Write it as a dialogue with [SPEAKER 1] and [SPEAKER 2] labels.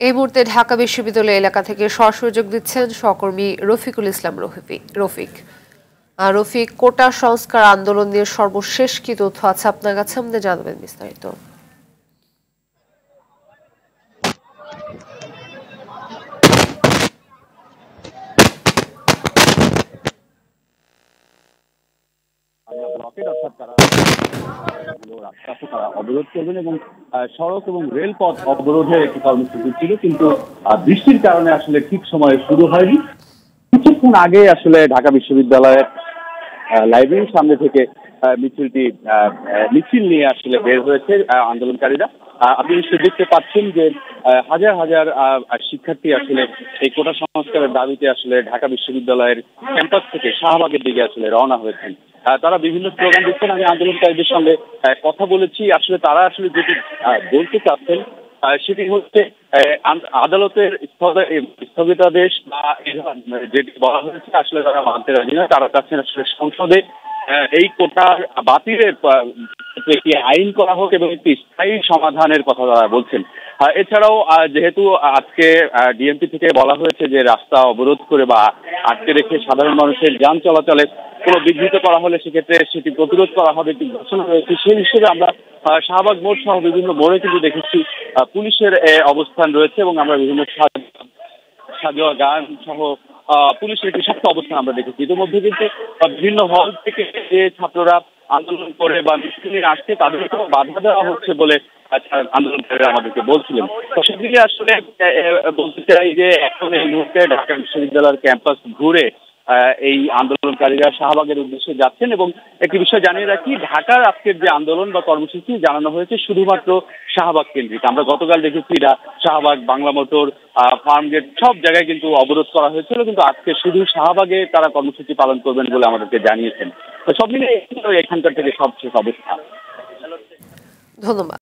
[SPEAKER 1] এই মুহূর্তে ঢাকা বিশ্ববিদ্যালয় এলাকা থেকে সরাসরি যোগ দিচ্ছেন সহকর্মী রফিকুল ইসলাম রফিক কোটা সংস্কার আন্দোলন নিয়ে সর্বশেষ কি তথ্য আছে আপনার কাছে, আমাদের জানাবেন বিস্তারিত।
[SPEAKER 2] অবরোধ করবেন এবং সড়ক এবং রেলপথ অবরোধের একটি কর্মসূচি ছিল, কিন্তু বৃষ্টির কারণে আসলে ঠিক সময়ে শুরু হয়নি। কিছুক্ষণ আগে আসলে ঢাকা বিশ্ববিদ্যালয়ের লাইব্রেরির সামনে থেকে মিছিল নিয়ে আসলে বের হয়েছে আন্দোলনকারীরা। আপনি নিশ্চয়ই দেখতে পাচ্ছেন যে হাজার হাজার শিক্ষার্থী আসলে এই কোটা সংস্কারের দাবিতে আসলে ঢাকা বিশ্ববিদ্যালয়ের ক্যাম্পাস থেকে শাহবাগের দিকে আসলে রওনা হয়েছেন। তারা বিভিন্ন স্লোগান দিচ্ছেন। আমি আন্দোলনকারীদের সঙ্গে কথা বলেছি। আসলে তারা আসলে যেটি বলতে চাচ্ছেন সেটি হচ্ছে আদালতের স্থগিতাদেশ বা যেটি বলা হয়েছে আসলে তারা মানতে রাজি নয়। তারা চাচ্ছেন আসলে সংসদে এই কোটার বাতিলের একটি আইন করা হোক এবং একটি স্থায়ী সমাধানের কথা তারা বলছেন। এছাড়াও যেহেতু আজকে ডিএমপি থেকে বলা হয়েছে যে রাস্তা অবরোধ করে বা আটকে রেখে সাধারণ মানুষের যান চলাচলে কোনো বিঘ্নিত করা হলে সেক্ষেত্রে সেটি প্রতিরোধ করা হবে একটি ঘোষণা রয়েছে। সেই হিসেবে আমরা শাহবাগ মোড় সহ বিভিন্ন মোড়ে কিন্তু দেখেছি পুলিশের অবস্থান রয়েছে এবং আমরা বিভিন্ন সাজোয়া গান সহ পুলিশের একটি শক্ত অবস্থান আমরা দেখেছি। ইতিমধ্যে কিন্তু বিভিন্ন হল থেকে যে ছাত্ররা আন্দোলন করে বা মিছিল নিয়ে আসছে তাদেরকেও বাধা দেওয়া হচ্ছে বলে আন্দোলনকারীরা আমাদেরকে বলছিলেন। তো সেদিকে আসলে বলতে চাই যে এখন এই মুহূর্তে ঢাকা বিশ্ববিদ্যালয়ের ক্যাম্পাস ঘুরে এই আন্দোলনকারীরা শাহবাগের উদ্দেশ্যে যাচ্ছেন। এবং একটি বিষয় জানিয়ে রাখি, ঢাকার আজকের যে আন্দোলন বা কর্মসূচি জানানো হয়েছে শুধুমাত্র শাহবাগ কেন্দ্রিক। আমরা গতকাল দেখেছি শাহবাগ, বাংলা মোটর, ফার্মগেট সব জায়গায় কিন্তু অবরোধ করা হয়েছিল, কিন্তু আজকে শুধু শাহবাগে তারা কর্মসূচি পালন করবেন বলে আমাদেরকে জানিয়েছেন। তো সব মিলে এখানকার থেকে সবশেষ অবস্থা।
[SPEAKER 1] ধন্যবাদ।